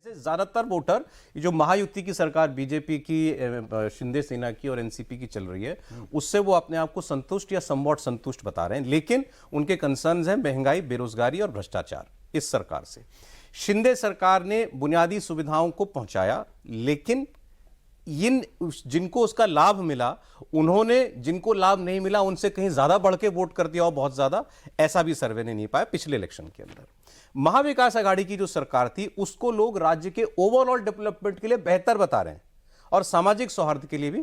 से ज्यादातर वोटर जो महायुति की सरकार बीजेपी की, शिंदे सेना की और एनसीपी की चल रही है, उससे वो अपने आप को संतुष्ट या समवॉट संतुष्ट बता रहे हैं, लेकिन उनके कंसर्न्स हैं महंगाई, बेरोजगारी और भ्रष्टाचार। इस सरकार से शिंदे सरकार ने बुनियादी सुविधाओं को पहुंचाया, लेकिन जिनको उसका लाभ मिला, उन्होंने जिनको लाभ नहीं मिला उनसे कहीं ज्यादा बढ़ के वोट कर दिया और बहुत ज्यादा, ऐसा भी सर्वे ने नहीं पाया पिछले इलेक्शन के अंदर। महाविकास आघाड़ी की जो सरकार थी उसको लोग राज्य के ओवरऑल डेवलपमेंट के लिए बेहतर बता रहे हैं और सामाजिक सौहार्द के लिए भी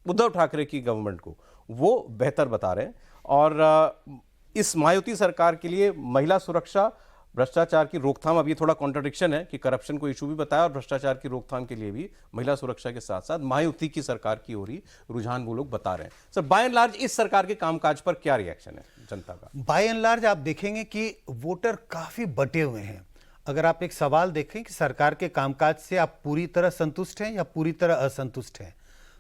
उद्धव ठाकरे की गवर्नमेंट को वो बेहतर बता रहे हैं। और इस महायुति सरकार के लिए महिला सुरक्षा, भ्रष्टाचार की रोकथाम, अब ये थोड़ा कॉन्ट्रडिक्शन है कि करप्शन को इशू भी बताया और भ्रष्टाचार की रोकथाम के लिए भी महिला सुरक्षा के साथ साथ महायुति की सरकार की ओर ही रुझान वो लोग बता रहे हैं। सर, बाय एंड लार्ज इस सरकार के कामकाज पर क्या रिएक्शन है जनता का? बाय एंड लार्ज आप देखेंगे कि वोटर काफी बटे हुए हैं। अगर आप एक सवाल देखें कि सरकार के कामकाज से आप पूरी तरह संतुष्ट हैं या पूरी तरह असंतुष्ट हैं,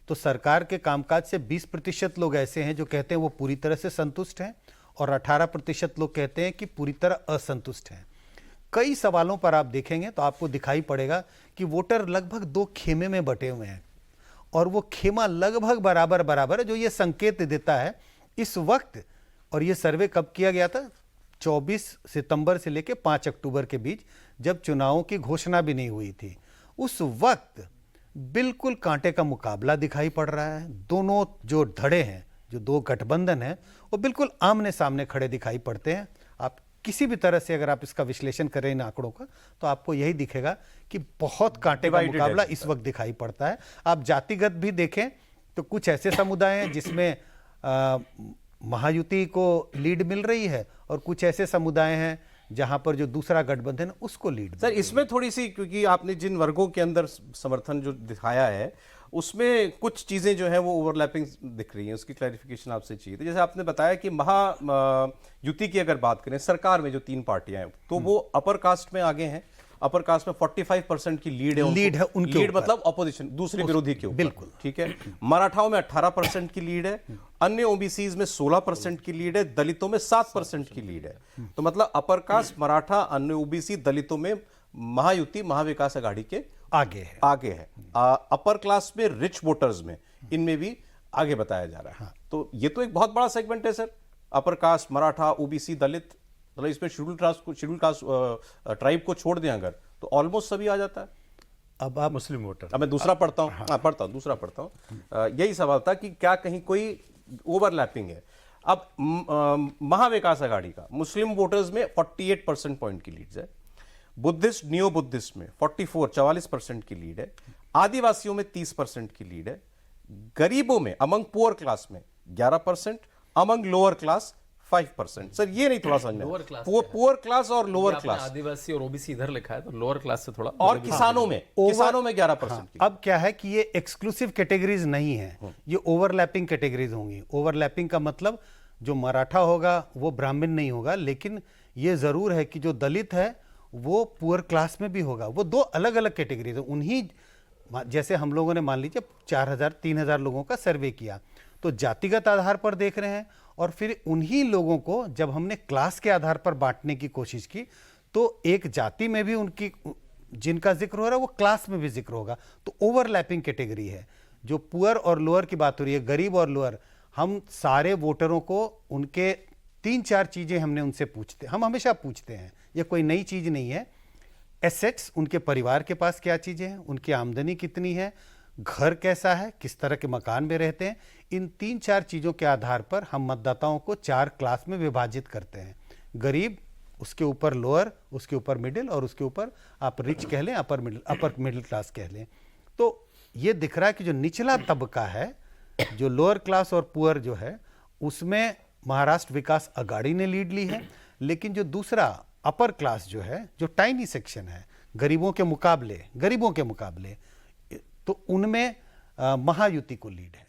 तो सरकार के कामकाज से 20% लोग ऐसे हैं जो कहते हैं वो पूरी तरह से संतुष्ट हैं और 18% लोग कहते हैं कि पूरी तरह असंतुष्ट हैं। कई सवालों पर आप देखेंगे तो आपको दिखाई पड़ेगा कि वोटर लगभग 2 खेमे में बटे हुए हैं और वो खेमा लगभग बराबर बराबर है, जो ये संकेत देता है इस वक्त। और ये सर्वे कब किया गया था? 24 सितंबर से लेकर 5 अक्टूबर के बीच, जब चुनावों की घोषणा भी नहीं हुई थी। उस वक्त बिल्कुल कांटे का मुकाबला दिखाई पड़ रहा है। दोनों जो धड़े हैं, जो 2 गठबंधन हैं, वो बिल्कुल आमने सामने खड़े दिखाई पड़ते हैं। आप किसी भी तरह से अगर आप इसका विश्लेषण करें इन आंकड़ों का, तो आपको यही दिखेगा कि बहुत कांटे का मुकाबला इस वक्त दिखाई पड़ता है। आप जातिगत भी देखें तो कुछ ऐसे समुदाय हैं जिसमें महायुति को लीड मिल रही है और कुछ ऐसे समुदाय हैं जहां पर जो दूसरा गठबंधन उसको लीड। सर, इसमें थोड़ी सी, क्योंकि आपने जिन वर्गों के अंदर समर्थन जो दिखाया है उसमें कुछ चीजें जो है वो ओवरलैपिंग दिख रही हैं, उसकी क्लैरिफिकेशन आपसे चाहिए। तो जैसे आपने बताया कि महायुति की अगर बात करें, सरकार में जो 3 पार्टियां हैं तो वो अपर कास्ट में आगे हैं। अपर कास्ट में 45% की लीड है उनके लीड मतलब ऑपोजिशन, दूसरे विरोधी के ऊपर, बिल्कुल ठीक है। मराठाओं में 18% की लीड है, अन्य ओबीसीज में 16% की लीड है, दलितों में 7% की लीड है। तो मतलब अपर कास्ट, मराठा, अन्य ओबीसी, दलितों में महायुति, महाविकास आघाड़ी के आगे है। अपर क्लास में, रिच वोटर्स में, इनमें भी आगे बताया जा रहा है। हाँ। तो ये तो एक बहुत बड़ा सेगमेंट है sir, upper caste, Maratha, OBC, Dalit, मतलब इसमें शेड्यूल कास्ट ट्राइब को छोड़ दें अगर, तो ऑलमोस्ट सभी आ जाता है। अब आप मुस्लिम वोटर, अब मैं दूसरा पढ़ता हूँ, दूसरा पढ़ता हूँ। यही सवाल था कि क्या कहीं कोई ओवरलैपिंग है। अब महाविकास आघाड़ी का मुस्लिम वोटर्स में 48% पॉइंट की लीड है, बुद्धिस्ट, नियो बुद्धिस्ट में 44% की लीड है, आदिवासियों में 30% की लीड है, गरीबों में अमंग पुअर क्लास में 11%, अमंग लोअर क्लास 5%। सर, ये नहीं थोड़ा समझना, पुअर क्लास और लोअर क्लास, आदिवासी और ओबीसी इधर लिखा है तो लोअर क्लास से थोड़ा, और किसानों में 11%। अब क्या है कि ये एक्सक्लूसिव कैटेगरीज नहीं है, ये ओवरलैपिंग कैटेगरीज होंगी। ओवरलैपिंग का मतलब जो मराठा होगा वो ब्राह्मण नहीं होगा, लेकिन ये जरूर है कि जो दलित है वो पुअर क्लास में भी होगा। वो 2 अलग अलग कैटेगरीज है। उन्हीं जैसे हम लोगों ने मान लीजिए 4000-3000 लोगों का सर्वे किया, तो जातिगत आधार पर देख रहे हैं, और फिर उन्हीं लोगों को जब हमने क्लास के आधार पर बांटने की कोशिश की, तो एक जाति में भी उनकी जिनका जिक्र हो रहा है वो क्लास में भी जिक्र होगा। तो ओवरलैपिंग कैटेगरी है। जो पुअर और लोअर की बात हो रही है, गरीब और लोअर, हम सारे वोटरों को उनके 3-4 चीजें हमने उनसे हम हमेशा पूछते हैं, ये कोई नई चीज नहीं है। एसेट्स, उनके परिवार के पास क्या चीजें हैं, उनकी आमदनी कितनी है, घर कैसा है, किस तरह के मकान में रहते हैं। इन 3-4 चीजों के आधार पर हम मतदाताओं को 4 क्लास में विभाजित करते हैं। गरीब, उसके ऊपर लोअर, उसके ऊपर मिडिल, और उसके ऊपर आप रिच कह लें, अपर मिडिल क्लास कह लें। तो ये दिख रहा है कि जो निचला तबका है, जो लोअर क्लास और पुअर जो है, उसमें महाराष्ट्र विकास आघाड़ी ने लीड ली है। लेकिन जो दूसरा अपर क्लास जो है, जो टाइनी सेक्शन है, गरीबों के मुकाबले, तो उनमें महायुति को लीड है।